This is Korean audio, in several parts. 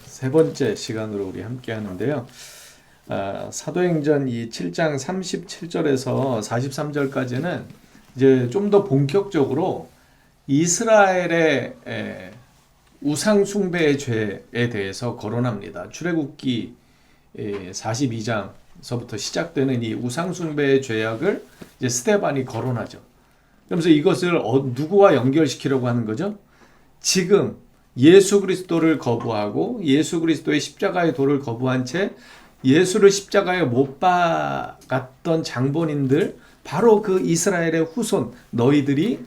세 번째 시간으로 우리 함께 하는데요. 사도행전 이 7장 37절에서 43절까지는 이제 좀 더 본격적으로 이스라엘의 우상 숭배의 죄에 대해서 거론합니다. 출애굽기 42장서부터 시작되는 이 우상 숭배의 죄악을 이제 스데반이 거론하죠. 그러면서 이것을 누구와 연결시키려고 하는 거죠? 지금 예수 그리스도를 거부하고 예수 그리스도의 십자가의 도를 거부한 채 예수를 십자가에 못 박았던 장본인들, 바로 그 이스라엘의 후손 너희들이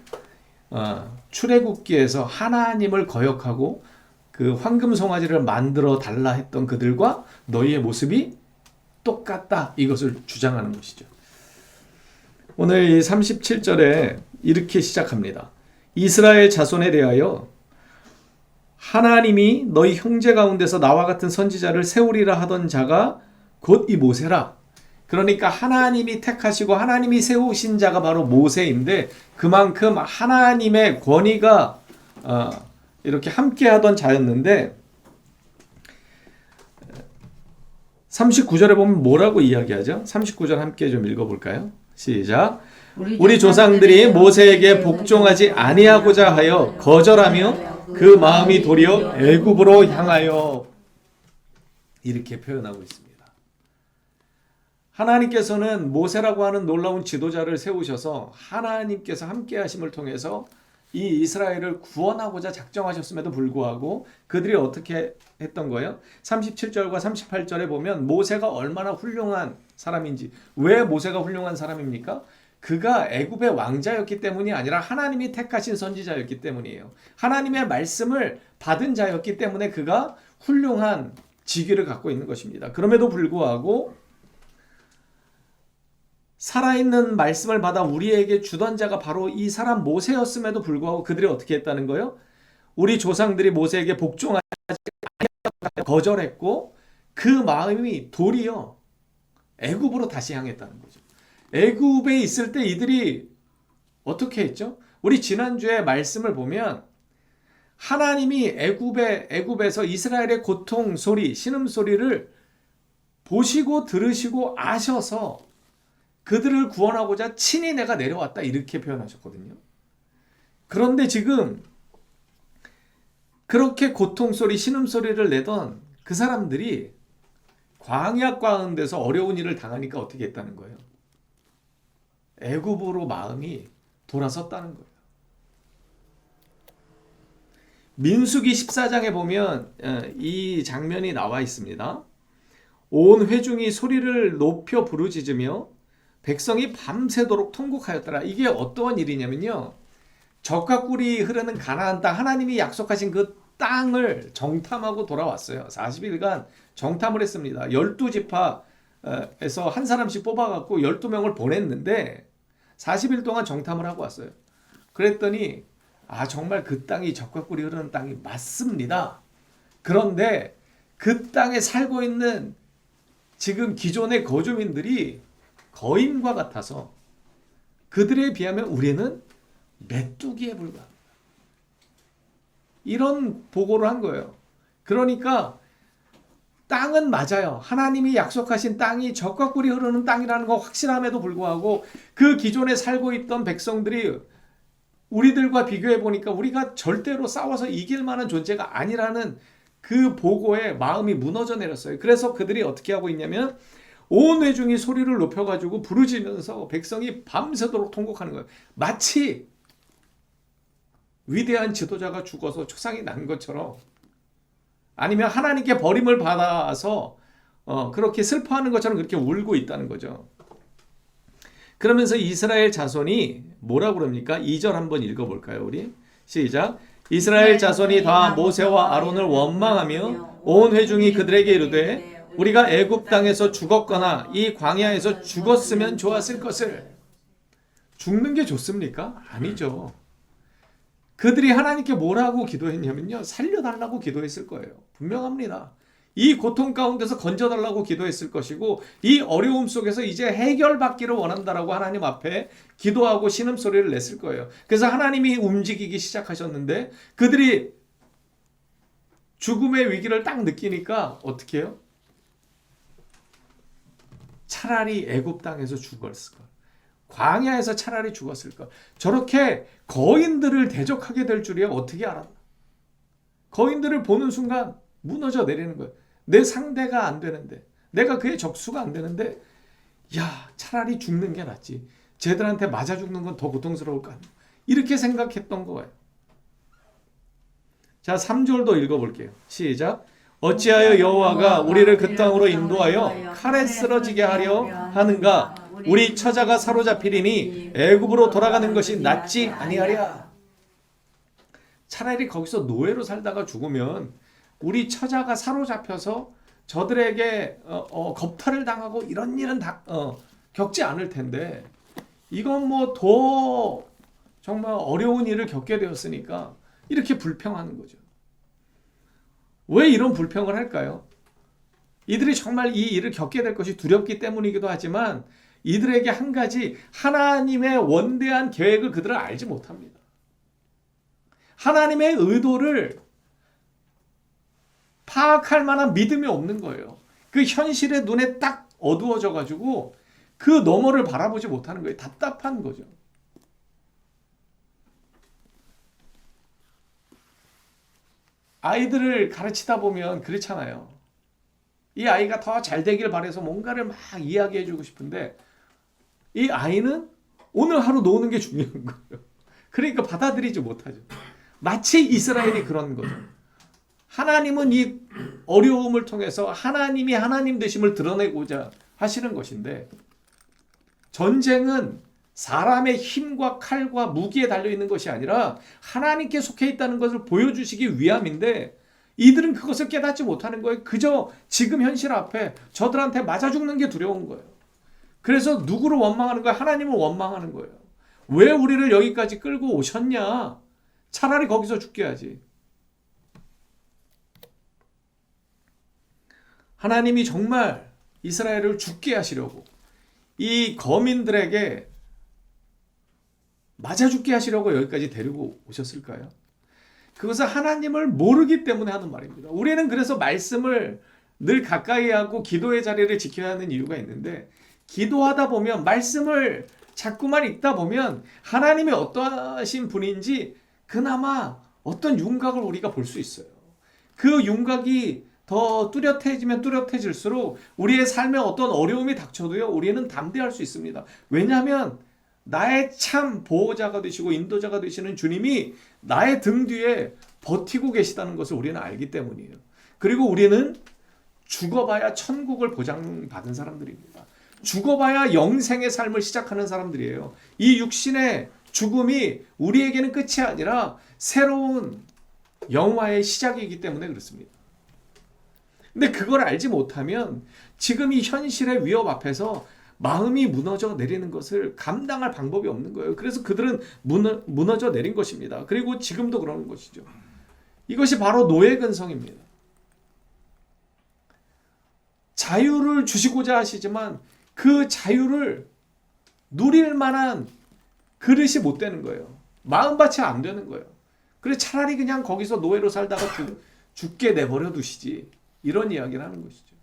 출애굽기에서 하나님을 거역하고 그 황금 송아지를 만들어 달라 했던 그들과 너희의 모습이 똑같다, 이것을 주장하는 것이죠. 오늘 이 37절에 이렇게 시작합니다. 이스라엘 자손에 대하여 하나님이 너희 형제 가운데서 나와 같은 선지자를 세우리라 하던 자가 곧 이 모세라. 그러니까 하나님이 택하시고 하나님이 세우신 자가 바로 모세인데, 그만큼 하나님의 권위가 이렇게 함께하던 자였는데, 39절에 보면 뭐라고 이야기하죠? 39절 함께 좀 읽어볼까요? 시작. 우리 조상들이 모세에게 복종하지 아니하고자 하여 거절하며 그 마음이 도리어 애굽으로 향하여, 이렇게 표현하고 있습니다. 하나님께서는 모세라고 하는 놀라운 지도자를 세우셔서 하나님께서 함께 하심을 통해서 이 이스라엘을 구원하고자 작정하셨음에도 불구하고 그들이 어떻게 했던 거예요? 37절과 38절에 보면 모세가 얼마나 훌륭한 사람인지. 왜 모세가 훌륭한 사람입니까? 그가 애굽의 왕자였기 때문이 아니라 하나님이 택하신 선지자였기 때문이에요. 하나님의 말씀을 받은 자였기 때문에 그가 훌륭한 직위를 갖고 있는 것입니다. 그럼에도 불구하고 살아있는 말씀을 받아 우리에게 주던 자가 바로 이 사람 모세였음에도 불구하고 그들이 어떻게 했다는 거예요? 우리 조상들이 모세에게 복종하지 않고 거절했고 그 마음이 도리어 애굽으로 다시 향했다는 거죠. 애굽에 있을 때 이들이 어떻게 했죠? 우리 지난주에 말씀을 보면 하나님이 애굽에서 이스라엘의 고통 소리, 신음 소리를 보시고 들으시고 아셔서 그들을 구원하고자 친히 내가 내려왔다, 이렇게 표현하셨거든요. 그런데 지금 그렇게 고통 소리, 신음 소리를 내던 그 사람들이 광야 가운데서 어려운 일을 당하니까 어떻게 했다는 거예요? 애굽으로 마음이 돌아섰다는 거예요. 민수기 14장에 보면 이 장면이 나와 있습니다. 온 회중이 소리를 높여 부르짖으며 백성이 밤새도록 통곡하였더라. 이게 어떠한 일이냐면요, 젖과 꿀이 흐르는 가나안 땅, 하나님이 약속하신 그 땅을 정탐하고 돌아왔어요. 40일간 정탐을 했습니다. 12지파에서 한 사람씩 뽑아갖고 12명을 보냈는데 40일 동안 정탐을 하고 왔어요. 그랬더니 정말 그 땅이 젖과 꿀이 흐르는 땅이 맞습니다. 그런데 그 땅에 살고 있는 지금 기존의 거주민들이 거인과 같아서 그들에 비하면 우리는 메뚜기에 불과합니다. 이런 보고를 한 거예요. 그러니까 땅은 맞아요. 하나님이 약속하신 땅이 젖과 꿀이 흐르는 땅이라는 거 확실함에도 불구하고 그 기존에 살고 있던 백성들이 우리들과 비교해 보니까 우리가 절대로 싸워서 이길 만한 존재가 아니라는 그 보고에 마음이 무너져 내렸어요. 그래서 그들이 어떻게 하고 있냐면 온 회중이 소리를 높여가지고 부르짖으면서 백성이 밤새도록 통곡하는 거예요. 마치 위대한 지도자가 죽어서 초상이 난 것처럼, 아니면 하나님께 버림을 받아서 그렇게 슬퍼하는 것처럼 그렇게 울고 있다는 거죠. 그러면서 이스라엘 자손이 뭐라고 그럽니까? 2절 한번 읽어볼까요, 우리? 시작. 이스라엘 자손이 다 모세와 아론을 원망하며 온 회중이 그들에게 이르되 우리가 애굽 땅에서 죽었거나 이 광야에서 죽었으면 좋았을 것을. 죽는 게 좋습니까? 아니죠. 그들이 하나님께 뭐라고 기도했냐면요, 살려달라고 기도했을 거예요. 분명합니다. 이 고통 가운데서 건져달라고 기도했을 것이고, 이 어려움 속에서 이제 해결받기를 원한다라고 하나님 앞에 기도하고 신음소리를 냈을 거예요. 그래서 하나님이 움직이기 시작하셨는데 그들이 죽음의 위기를 딱 느끼니까 어떻게 해요? 차라리 애굽 땅에서 죽었을 걸. 광야에서 차라리 죽었을 걸. 저렇게 거인들을 대적하게 될 줄이야 어떻게 알았나? 거인들을 보는 순간 무너져 내리는 거예요. 내 상대가 안 되는데, 내가 그의 적수가 안 되는데, 야, 차라리 죽는 게 낫지. 쟤들한테 맞아 죽는 건 더 고통스러울 거 아니야. 이렇게 생각했던 거예요. 자, 3절도 읽어볼게요. 시작. 어찌하여 여호와가 우리를 그 땅으로 인도하여 칼에 쓰러지게 하려 하는가? 우리 처자가 사로잡히리니 애굽으로 돌아가는 것이 낫지 아니하랴. 차라리 거기서 노예로 살다가 죽으면 우리 처자가 사로잡혀서 저들에게 겁탈을 당하고 이런 일은 겪지 않을 텐데, 이건 뭐 더 정말 어려운 일을 겪게 되었으니까 이렇게 불평하는 거죠. 왜 이런 불평을 할까요? 이들이 정말 이 일을 겪게 될 것이 두렵기 때문이기도 하지만, 이들에게 한 가지 하나님의 원대한 계획을 그들은 알지 못합니다. 하나님의 의도를 파악할 만한 믿음이 없는 거예요. 그 현실의 눈에 딱 어두워져 가지고 그 너머를 바라보지 못하는 거예요. 답답한 거죠. 아이들을 가르치다 보면 그렇잖아요. 이 아이가 더 잘 되길 바라서 뭔가를 막 이야기해 주고 싶은데, 이 아이는 오늘 하루 노는 게 중요한 거예요. 그러니까 받아들이지 못하죠. 마치 이스라엘이 그런 거죠. 하나님은 이 어려움을 통해서 하나님이 하나님 되심을 드러내고자 하시는 것인데, 전쟁은 사람의 힘과 칼과 무기에 달려있는 것이 아니라 하나님께 속해 있다는 것을 보여주시기 위함인데, 이들은 그것을 깨닫지 못하는 거예요. 그저 지금 현실 앞에 저들한테 맞아 죽는 게 두려운 거예요. 그래서 누구를 원망하는 거예요? 하나님을 원망하는 거예요. 왜 우리를 여기까지 끌고 오셨냐? 차라리 거기서 죽게 하지. 하나님이 정말 이스라엘을 죽게 하시려고, 이 거민들에게 맞아 죽게 하시려고 여기까지 데리고 오셨을까요? 그것은 하나님을 모르기 때문에 하는 말입니다. 우리는 그래서 말씀을 늘 가까이 하고 기도의 자리를 지켜야 하는 이유가 있는데, 기도하다 보면, 말씀을 자꾸만 읽다 보면 하나님이 어떠하신 분인지 그나마 어떤 윤곽을 우리가 볼 수 있어요. 그 윤곽이 더 뚜렷해지면 뚜렷해질수록 우리의 삶에 어떤 어려움이 닥쳐도요, 우리는 담대할 수 있습니다. 왜냐하면 나의 참 보호자가 되시고 인도자가 되시는 주님이 나의 등 뒤에 버티고 계시다는 것을 우리는 알기 때문이에요. 그리고 우리는 죽어봐야 천국을 보장받은 사람들입니다. 죽어봐야 영생의 삶을 시작하는 사람들이에요. 이 육신의 죽음이 우리에게는 끝이 아니라 새로운 영화의 시작이기 때문에 그렇습니다. 근데 그걸 알지 못하면 지금 이 현실의 위협 앞에서 마음이 무너져 내리는 것을 감당할 방법이 없는 거예요. 그래서 그들은 무너져 내린 것입니다. 그리고 지금도 그러는 것이죠. 이것이 바로 노예 근성입니다. 자유를 주시고자 하시지만 그 자유를 누릴 만한 그릇이 못 되는 거예요. 마음밭이 안 되는 거예요. 그래서 차라리 그냥 거기서 노예로 살다가 죽게 내버려 두시지, 이런 이야기를 하는 것이죠.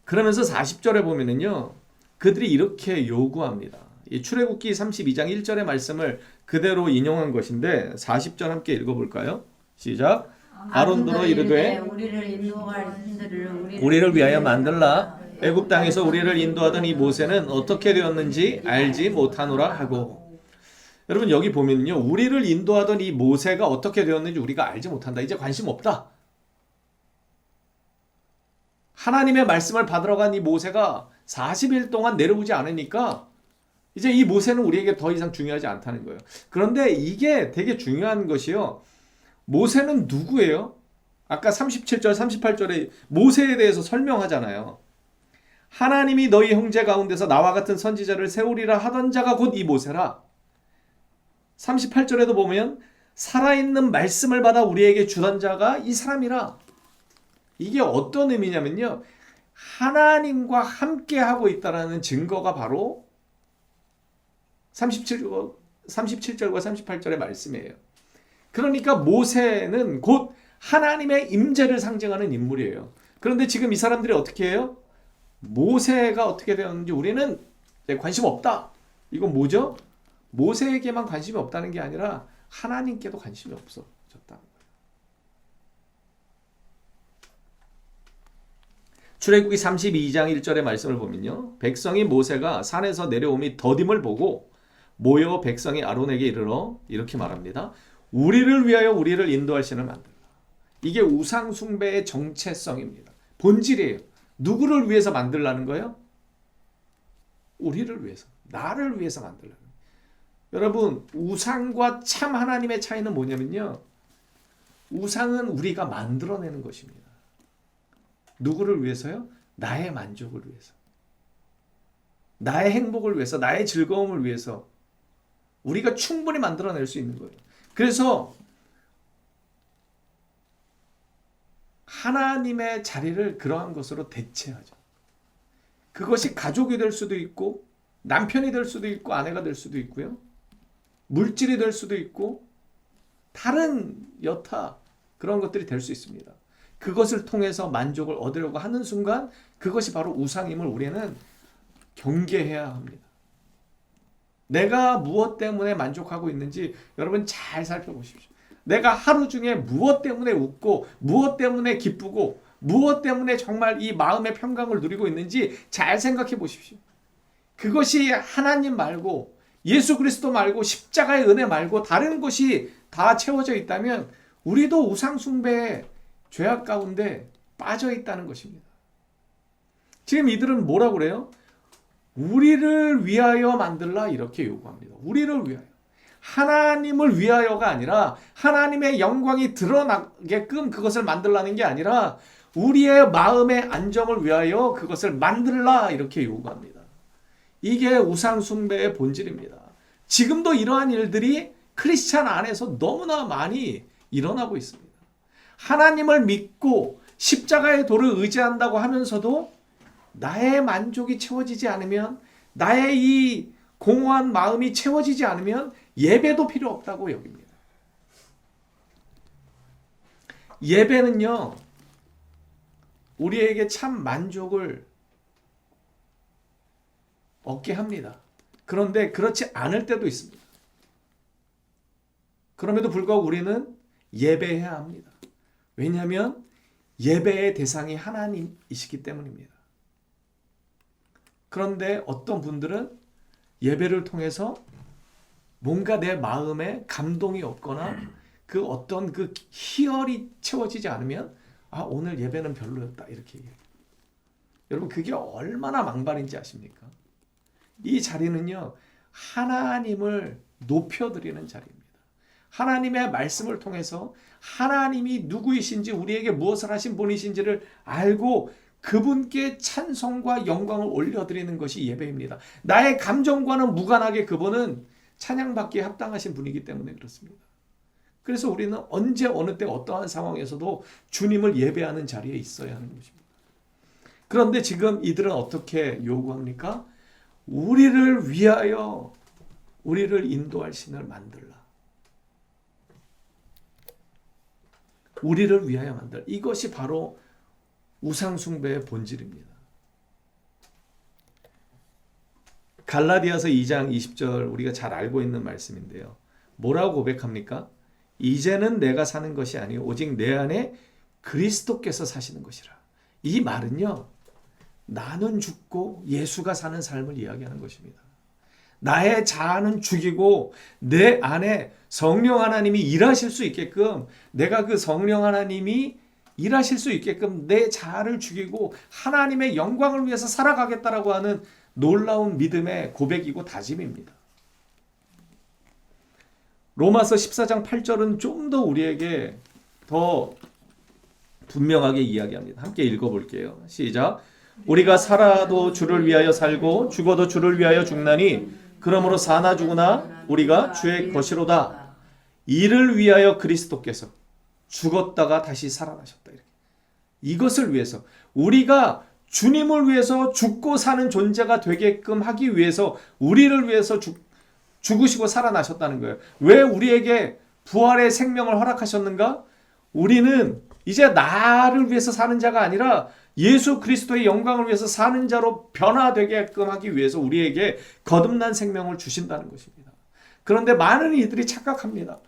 그러면서 40절에 보면은요, 그들이 이렇게 요구합니다. 이 출애굽기 32장 1절의 말씀을 그대로 인용한 것인데 40절 함께 읽어볼까요? 시작. 아론더러 이르되 우리를 위하여 만들라. 애굽 땅에서 우리를 인도하던 이 모세는 어떻게 되었는지 알지 못하노라 하고. 여러분, 여기 보면요, 우리를 인도하던 이 모세가 어떻게 되었는지 우리가 알지 못한다. 이제 관심 없다. 하나님의 말씀을 받으러 간 이 모세가 40일 동안 내려오지 않으니까 이제 이 모세는 우리에게 더 이상 중요하지 않다는 거예요. 그런데 이게 되게 중요한 것이요, 모세는 누구예요? 아까 37절 38절에 모세에 대해서 설명하잖아요. 하나님이 너희 형제 가운데서 나와 같은 선지자를 세우리라 하던 자가 곧 이 모세라. 38절에도 보면 살아있는 말씀을 받아 우리에게 주던 자가 이 사람이라. 이게 어떤 의미냐면요, 하나님과 함께 하고 있다라는 증거가 바로 37절과 38절의 말씀이에요. 그러니까 모세는 곧 하나님의 임재를 상징하는 인물이에요. 그런데 지금 이 사람들이 어떻게 해요? 모세가 어떻게 되었는지 우리는 관심 없다. 이건 뭐죠? 모세에게만 관심이 없다는 게 아니라 하나님께도 관심이 없어졌다. 출애굽기 32장 1절의 말씀을 보면요. 백성이 모세가 산에서 내려오미 더딤을 보고 모여 백성이 아론에게 이르러 이렇게 말합니다. 우리를 위하여 우리를 인도할 신을 만들라. 이게 우상 숭배의 정체성입니다. 본질이에요. 누구를 위해서 만들라는 거예요? 우리를 위해서, 나를 위해서 만들라는 거예요. 여러분, 우상과 참 하나님의 차이는 뭐냐면요. 우상은 우리가 만들어내는 것입니다. 누구를 위해서요? 나의 만족을 위해서. 나의 행복을 위해서, 나의 즐거움을 위해서 우리가 충분히 만들어낼 수 있는 거예요. 그래서 하나님의 자리를 그러한 것으로 대체하죠. 그것이 가족이 될 수도 있고 남편이 될 수도 있고 아내가 될 수도 있고요. 물질이 될 수도 있고 다른 여타 그런 것들이 될 수 있습니다. 그것을 통해서 만족을 얻으려고 하는 순간 그것이 바로 우상임을 우리는 경계해야 합니다. 내가 무엇 때문에 만족하고 있는지 여러분 잘 살펴보십시오. 내가 하루 중에 무엇 때문에 웃고 무엇 때문에 기쁘고 무엇 때문에 정말 이 마음의 평강을 누리고 있는지 잘 생각해 보십시오. 그것이 하나님 말고 예수 그리스도 말고 십자가의 은혜 말고 다른 것이 다 채워져 있다면 우리도 우상 숭배의 죄악 가운데 빠져 있다는 것입니다. 지금 이들은 뭐라고 그래요? 우리를 위하여 만들라 이렇게 요구합니다. 우리를 위하여. 하나님을 위하여가 아니라 하나님의 영광이 드러나게끔 그것을 만들라는 게 아니라 우리의 마음의 안정을 위하여 그것을 만들라 이렇게 요구합니다. 이게 우상 숭배의 본질입니다. 지금도 이러한 일들이 크리스찬 안에서 너무나 많이 일어나고 있습니다. 하나님을 믿고 십자가의 도를 의지한다고 하면서도 나의 만족이 채워지지 않으면 나의 이 공허한 마음이 채워지지 않으면 예배도 필요 없다고 여깁니다. 예배는요, 우리에게 참 만족을 얻게 합니다. 그런데 그렇지 않을 때도 있습니다. 그럼에도 불구하고 우리는 예배해야 합니다. 왜냐하면 예배의 대상이 하나님이시기 때문입니다. 그런데 어떤 분들은 예배를 통해서 뭔가 내 마음에 감동이 없거나 그 어떤 그 희열이 채워지지 않으면 오늘 예배는 별로였다 이렇게 얘기해요. 여러분 그게 얼마나 망발인지 아십니까? 이 자리는요 하나님을 높여드리는 자리입니다. 하나님의 말씀을 통해서 하나님이 누구이신지 우리에게 무엇을 하신 분이신지를 알고 그분께 찬송과 영광을 올려드리는 것이 예배입니다. 나의 감정과는 무관하게 그분은 찬양받기에 합당하신 분이기 때문에 그렇습니다. 그래서 우리는 언제 어느 때 어떠한 상황에서도 주님을 예배하는 자리에 있어야 하는 것입니다. 그런데 지금 이들은 어떻게 요구합니까? 우리를 위하여 우리를 인도할 신을 만들라. 우리를 위하여 만들라. 이것이 바로 우상숭배의 본질입니다. 갈라디아서 2장 20절 우리가 잘 알고 있는 말씀인데요. 뭐라고 고백합니까? 이제는 내가 사는 것이 아니요 오직 내 안에 그리스도께서 사시는 것이라. 이 말은요. 나는 죽고 예수가 사는 삶을 이야기하는 것입니다. 나의 자아는 죽이고 내 안에 성령 하나님이 일하실 수 있게끔 내가 그 성령 하나님이 일하실 수 있게끔 내 자아를 죽이고 하나님의 영광을 위해서 살아가겠다라고 하는 놀라운 믿음의 고백이고 다짐입니다. 로마서 14장 8절은 좀 더 우리에게 더 분명하게 이야기합니다. 함께 읽어볼게요. 시작. 우리가 살아도 주를 위하여 살고 죽어도 주를 위하여 죽나니 그러므로 사나 죽으나 우리가 주의 것이로다. 이를 위하여 그리스도께서 죽었다가 다시 살아나셨다. 이렇게. 이것을 위해서 우리가 주님을 위해서 죽고 사는 존재가 되게끔 하기 위해서 우리를 위해서 죽으시고 살아나셨다는 거예요. 왜 우리에게 부활의 생명을 허락하셨는가? 우리는 이제 나를 위해서 사는 자가 아니라 예수 그리스도의 영광을 위해서 사는 자로 변화되게끔 하기 위해서 우리에게 거듭난 생명을 주신다는 것입니다. 그런데 많은 이들이 착각합니다.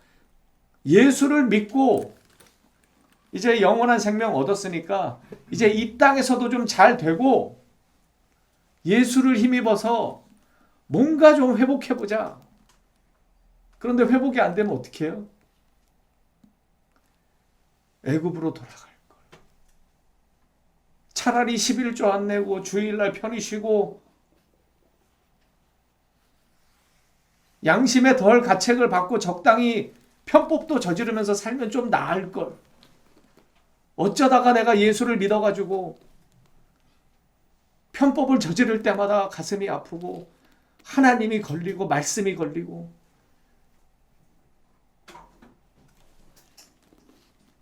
예수를 믿고 이제 영원한 생명 얻었으니까 이제 이 땅에서도 좀 잘 되고 예수를 힘입어서 뭔가 좀 회복해보자. 그런데 회복이 안 되면 어떻게 해요? 애굽으로 돌아갈 걸. 차라리 11조 안 내고 주일날 편히 쉬고 양심에 덜 가책을 받고 적당히 편법도 저지르면서 살면 좀 나을 걸. 어쩌다가 내가 예수를 믿어가지고 편법을 저지를 때마다 가슴이 아프고 하나님이 걸리고 말씀이 걸리고.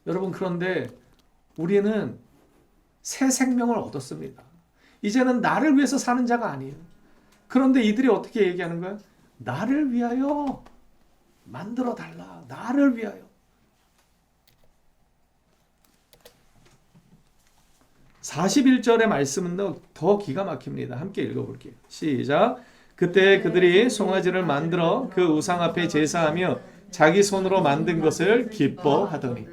여러분, 그런데 우리는 새 생명을 얻었습니다. 이제는 나를 위해서 사는 자가 아니에요. 그런데 이들이 어떻게 얘기하는 거야? 나를 위하여 만들어 달라. 나를 위하여. (41절의) 말씀은 더 기가 막힙니다. 함께 읽어볼게요. 시작. 그때 그들이 송아지를 만들어 그 우상 앞에 제사하며 자기 손으로 만든 것을 기뻐하더니.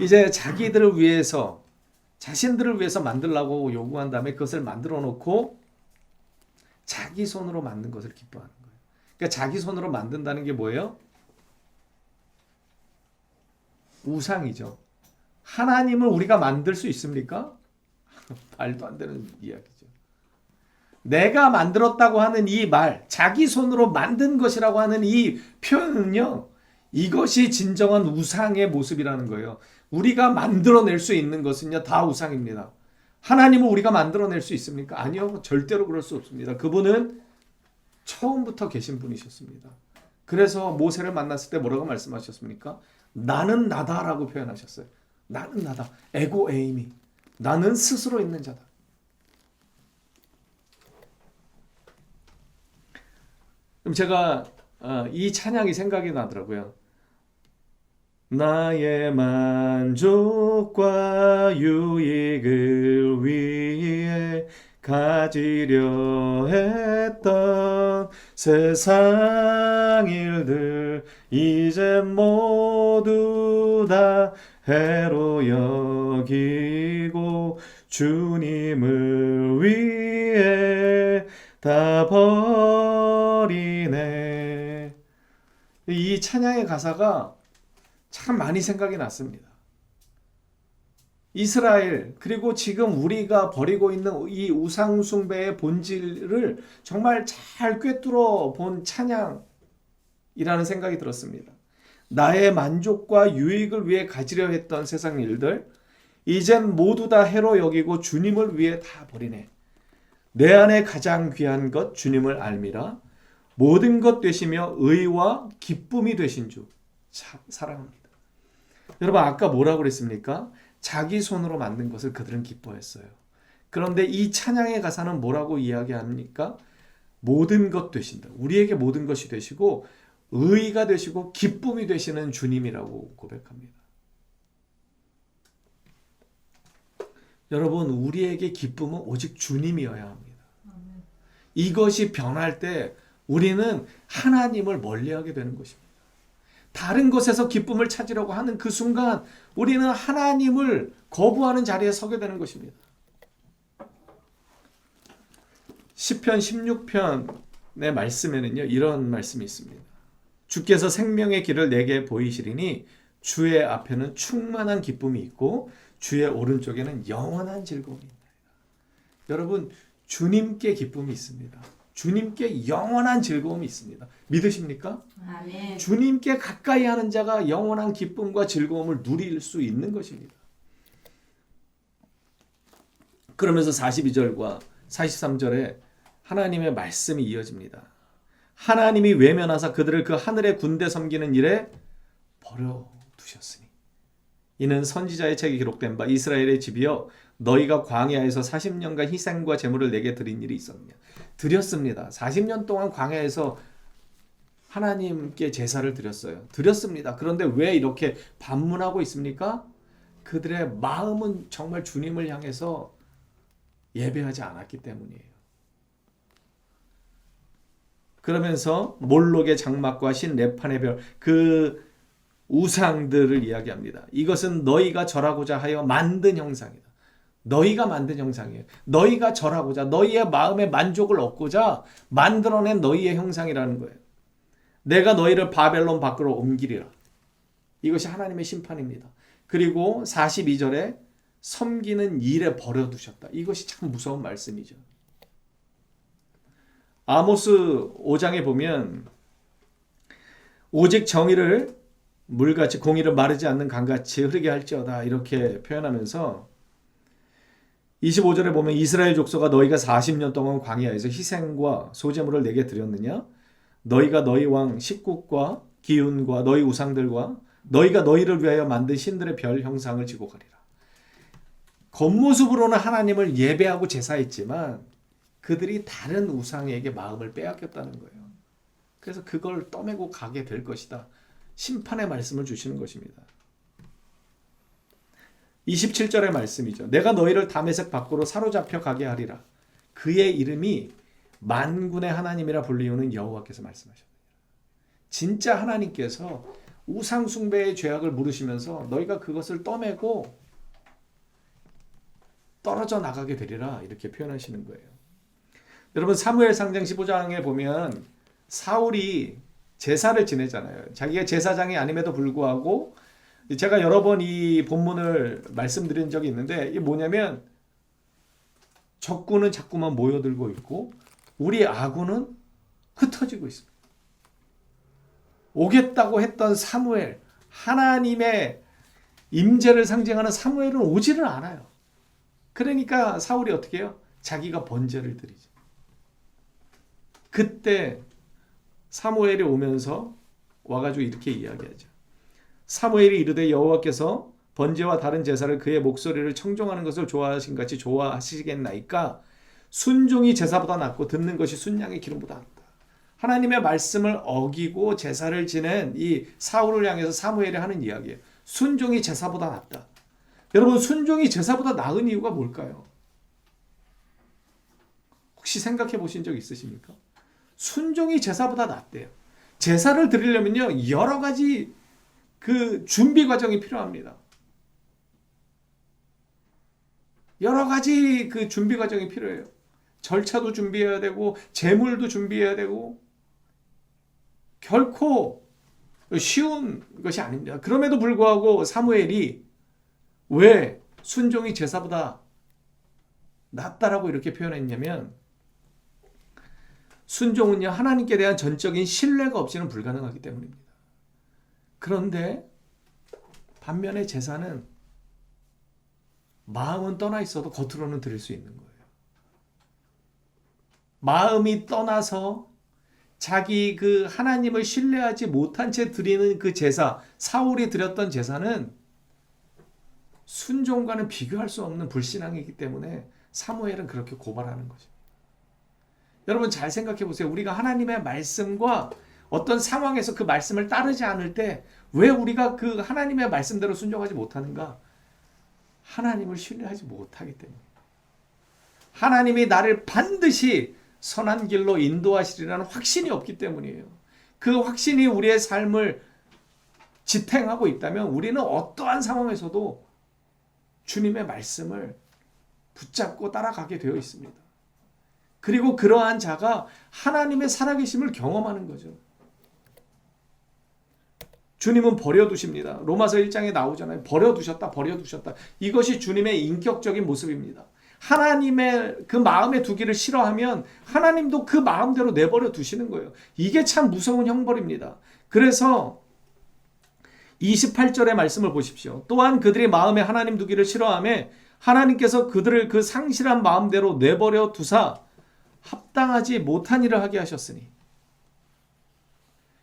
이제 자기들을 위해서, 자신들을 위해서 만들라고 요구한 다음에 그것을 만들어 놓고 자기 손으로 만든 것을 기뻐하는 거예요. 그러니까 자기 손으로 만든다는 게 뭐예요? 우상이죠. 하나님을 우리가 만들 수 있습니까? 말도 안 되는 이야기죠. 내가 만들었다고 하는 이 말, 자기 손으로 만든 것이라고 하는 이 표현은요, 이것이 진정한 우상의 모습이라는 거예요. 우리가 만들어낼 수 있는 것은요, 다 우상입니다. 하나님을 우리가 만들어낼 수 있습니까? 아니요, 절대로 그럴 수 없습니다. 그분은 처음부터 계신 분이셨습니다. 그래서 모세를 만났을 때 뭐라고 말씀하셨습니까? 나는 나다라고 표현하셨어요. 나는 나다. 에고 에이미. 나는 스스로 있는 자다. 그럼 제가 이 찬양이 생각이 나더라고요. 나의 만족과 유익을 위해 가지려 했던 세상 일들 이젠 모두 다 해로 여기고 주님을 위해 다 버리네. 이 찬양의 가사가 참 많이 생각이 났습니다. 이스라엘, 그리고 지금 우리가 버리고 있는 이 우상 숭배의 본질을 정말 잘 꿰뚫어 본 찬양이라는 생각이 들었습니다. 나의 만족과 유익을 위해 가지려 했던 세상 일들 이젠 모두 다 해로 여기고 주님을 위해 다 버리네. 내 안에 가장 귀한 것 주님을 알미라. 모든 것 되시며 의와 기쁨이 되신 주 사랑합니다. 여러분, 아까 뭐라고 그랬습니까? 자기 손으로 만든 것을 그들은 기뻐했어요. 그런데 이 찬양의 가사는 뭐라고 이야기합니까? 모든 것 되신다. 우리에게 모든 것이 되시고 의가 되시고 기쁨이 되시는 주님이라고 고백합니다. 여러분, 우리에게 기쁨은 오직 주님이어야 합니다. 이것이 변할 때 우리는 하나님을 멀리하게 되는 것입니다. 다른 것에서 기쁨을 찾으려고 하는 그 순간 우리는 하나님을 거부하는 자리에 서게 되는 것입니다. 시편 16편의 말씀에는요, 이런 말씀이 있습니다. 주께서 생명의 길을 내게 보이시리니 주의 앞에는 충만한 기쁨이 있고 주의 오른쪽에는 영원한 즐거움이 있다. 여러분, 주님께 기쁨이 있습니다. 주님께 영원한 즐거움이 있습니다. 믿으십니까? 아멘. 주님께 가까이 하는 자가 영원한 기쁨과 즐거움을 누릴 수 있는 것입니다. 그러면서 42절과 43절에 하나님의 말씀이 이어집니다. 하나님이 외면하사 그들을 그 하늘의 군대 섬기는 일에 버려두셨으니 이는 선지자의 책에 기록된 바 이스라엘의 집이여 너희가 광야에서 40년간 희생과 제물을 내게 드린 일이 있었느냐. 드렸습니다. 40년 동안 광야에서 하나님께 제사를 드렸어요. 드렸습니다. 그런데 왜 이렇게 반문하고 있습니까? 그들의 마음은 정말 주님을 향해서 예배하지 않았기 때문이에요. 그러면서 몰록의 장막과 신 레판의 별, 그 우상들을 이야기합니다. 이것은 너희가 절하고자 하여 만든 형상이다. 너희가 만든 형상이에요. 너희가 절하고자, 너희의 마음의 만족을 얻고자 만들어낸 너희의 형상이라는 거예요. 내가 너희를 바벨론 밖으로 옮기리라. 이것이 하나님의 심판입니다. 그리고 42절에 섬기는 일에 버려두셨다. 이것이 참 무서운 말씀이죠. 아모스 5장에 보면 오직 정의를 물같이 공의를 마르지 않는 강같이 흐르게 할지어다 이렇게 표현하면서 25절에 보면 이스라엘 족속아 너희가 40년 동안 광야에서 희생과 소제물을 내게 드렸느냐? 너희가 너희 왕 식국과 기운과 너희 우상들과 너희가 너희를 위하여 만든 신들의 별 형상을 지고 가리라. 겉모습으로는 하나님을 예배하고 제사했지만 그들이 다른 우상에게 마음을 빼앗겼다는 거예요. 그래서 그걸 떠매고 가게 될 것이다. 심판의 말씀을 주시는 것입니다. 27절의 말씀이죠. 내가 너희를 다메섹 밖으로 사로잡혀 가게 하리라. 그의 이름이 만군의 하나님이라 불리우는 여호와께서 말씀하셨다. 진짜 하나님께서 우상 숭배의 죄악을 물으시면서 너희가 그것을 떠매고 떨어져 나가게 되리라 이렇게 표현하시는 거예요. 여러분 사무엘 상장 15장에 보면 사울이 제사를 지내잖아요. 자기가 제사장이 아님에도 불구하고 제가 여러 번 이 본문을 말씀드린 적이 있는데 이게 뭐냐면 적군은 자꾸만 모여들고 있고 우리 아군은 흩어지고 있습니다. 오겠다고 했던 사무엘, 하나님의 임재를 상징하는 사무엘은 오지를 않아요. 그러니까 사울이 어떻게 해요? 자기가 번제를 드리죠. 그때 사무엘이 오면서 와가지고 이렇게 이야기하죠. 사무엘이 이르되 여호와께서 번제와 다른 제사를 그의 목소리를 청종하는 것을 좋아하신 같이 좋아하시겠나이까? 순종이 제사보다 낫고 듣는 것이 순양의 기름보다 낫다. 하나님의 말씀을 어기고 제사를 지낸 이 사울을 향해서 사무엘이 하는 이야기예요. 순종이 제사보다 낫다. 여러분 순종이 제사보다 나은 이유가 뭘까요? 혹시 생각해 보신 적 있으십니까? 순종이 제사보다 낫대요. 제사를 드리려면요 여러 가지 그 준비 과정이 필요합니다. 여러 가지 그 준비 과정이 필요해요. 절차도 준비해야 되고 제물도 준비해야 되고 결코 쉬운 것이 아닙니다. 그럼에도 불구하고 사무엘이 왜 순종이 제사보다 낫다라고 이렇게 표현했냐면 순종은요 하나님께 대한 전적인 신뢰가 없이는 불가능하기 때문입니다. 그런데 반면에 제사는 마음은 떠나 있어도 겉으로는 드릴 수 있는 거예요. 마음이 떠나서 자기 그 하나님을 신뢰하지 못한 채 드리는 그 제사, 사울이 드렸던 제사는 순종과는 비교할 수 없는 불신앙이기 때문에 사무엘은 그렇게 고발하는 거죠. 여러분 잘 생각해 보세요. 우리가 하나님의 말씀과 어떤 상황에서 그 말씀을 따르지 않을 때 왜 우리가 그 하나님의 말씀대로 순종하지 못하는가? 하나님을 신뢰하지 못하기 때문에. 하나님이 나를 반드시 선한 길로 인도하시리라는 확신이 없기 때문이에요. 그 확신이 우리의 삶을 지탱하고 있다면 우리는 어떠한 상황에서도 주님의 말씀을 붙잡고 따라가게 되어 있습니다. 그리고 그러한 자가 하나님의 살아계심을 경험하는 거죠. 주님은 버려두십니다. 로마서 1장에 나오잖아요. 버려두셨다. 이것이 주님의 인격적인 모습입니다. 하나님의 그 마음에 두기를 싫어하면 하나님도 그 마음대로 내버려 두시는 거예요. 이게 참 무서운 형벌입니다. 그래서 28절의 말씀을 보십시오. 또한 그들이 마음에 하나님 두기를 싫어하며 하나님께서 그들을 그 상실한 마음대로 내버려 두사 합당하지 못한 일을 하게 하셨으니.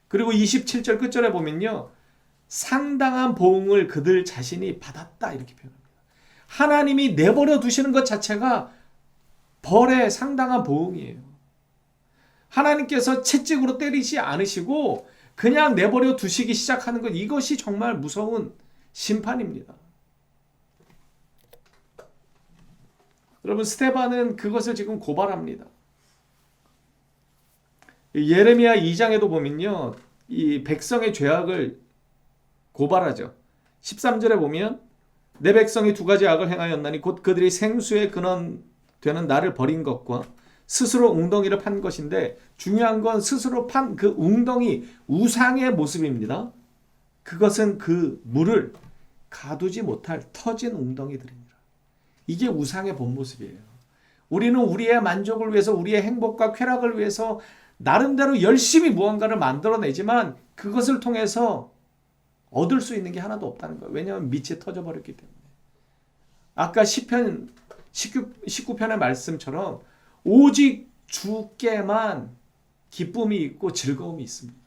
그리고 27절 끝절에 보면요. 상당한 보응을 그들 자신이 받았다 이렇게 표현합니다. 하나님이 내버려 두시는 것 자체가 벌의 상당한 보응이에요. 하나님께서 채찍으로 때리지 않으시고 그냥 내버려 두시기 시작하는 것, 이것이 정말 무서운 심판입니다. 여러분, 스데반은 그것을 지금 고발합니다. 예레미야 2장에도 보면요, 이 백성의 죄악을 고발하죠. 13절에 보면 내 백성이 두 가지 악을 행하였나니 곧 그들이 생수의 근원 되는 나를 버린 것과 스스로 웅덩이를 판 것인데, 중요한 건 스스로 판 그 웅덩이, 우상의 모습입니다. 그것은 그 물을 가두지 못할 터진 웅덩이들입니다. 이게 우상의 본 모습이에요. 우리는 우리의 만족을 위해서, 우리의 행복과 쾌락을 위해서 나름대로 열심히 무언가를 만들어내지만 그것을 통해서 얻을 수 있는 게 하나도 없다는 거예요. 왜냐하면 밑이 터져버렸기 때문에. 아까 시편 19편의 말씀처럼 오직 주께만 기쁨이 있고 즐거움이 있습니다.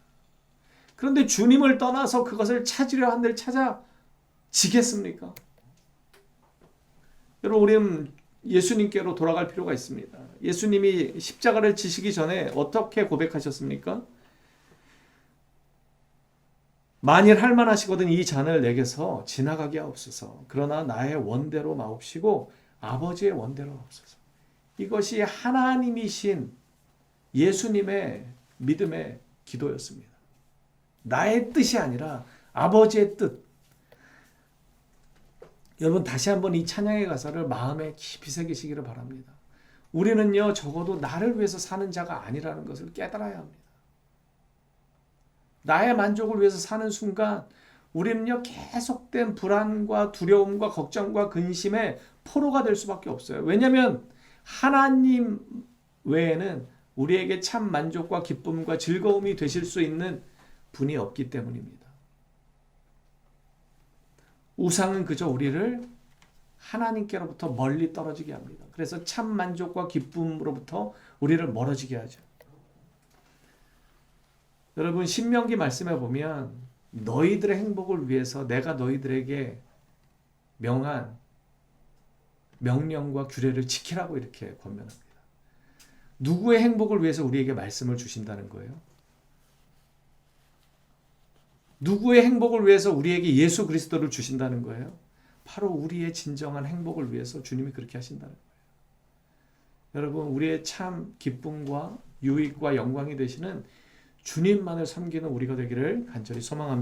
그런데 주님을 떠나서 그것을 찾으려 한들 찾아지겠습니까? 여러분, 우리는 예수님께로 돌아갈 필요가 있습니다. 예수님이 십자가를 지시기 전에 어떻게 고백하셨습니까? 만일 할만하시거든 이 잔을 내게서 지나가게 하옵소서. 그러나 나의 원대로 마옵시고 아버지의 원대로 하옵소서. 이것이 하나님이신 예수님의 믿음의 기도였습니다. 나의 뜻이 아니라 아버지의 뜻. 여러분, 다시 한번 이 찬양의 가사를 마음에 깊이 새기시기를 바랍니다. 우리는요, 적어도 나를 위해서 사는 자가 아니라는 것을 깨달아야 합니다. 나의 만족을 위해서 사는 순간 우리는요, 계속된 불안과 두려움과 걱정과 근심의 포로가 될 수밖에 없어요. 왜냐하면 하나님 외에는 우리에게 참 만족과 기쁨과 즐거움이 되실 수 있는 분이 없기 때문입니다. 우상은 그저 우리를 하나님께로부터 멀리 떨어지게 합니다. 그래서 참 만족과 기쁨으로부터 우리를 멀어지게 하죠. 여러분, 신명기 말씀에 보면 너희들의 행복을 위해서 내가 너희들에게 명한 명령과 규례를 지키라고 이렇게 권면합니다. 누구의 행복을 위해서 우리에게 말씀을 주신다는 거예요? 누구의 행복을 위해서 우리에게 예수 그리스도를 주신다는 거예요? 바로 우리의 진정한 행복을 위해서 주님이 그렇게 하신다는 거예요. 여러분, 우리의 참 기쁨과 유익과 영광이 되시는 주님만을 섬기는 우리가 되기를 간절히 소망합니다.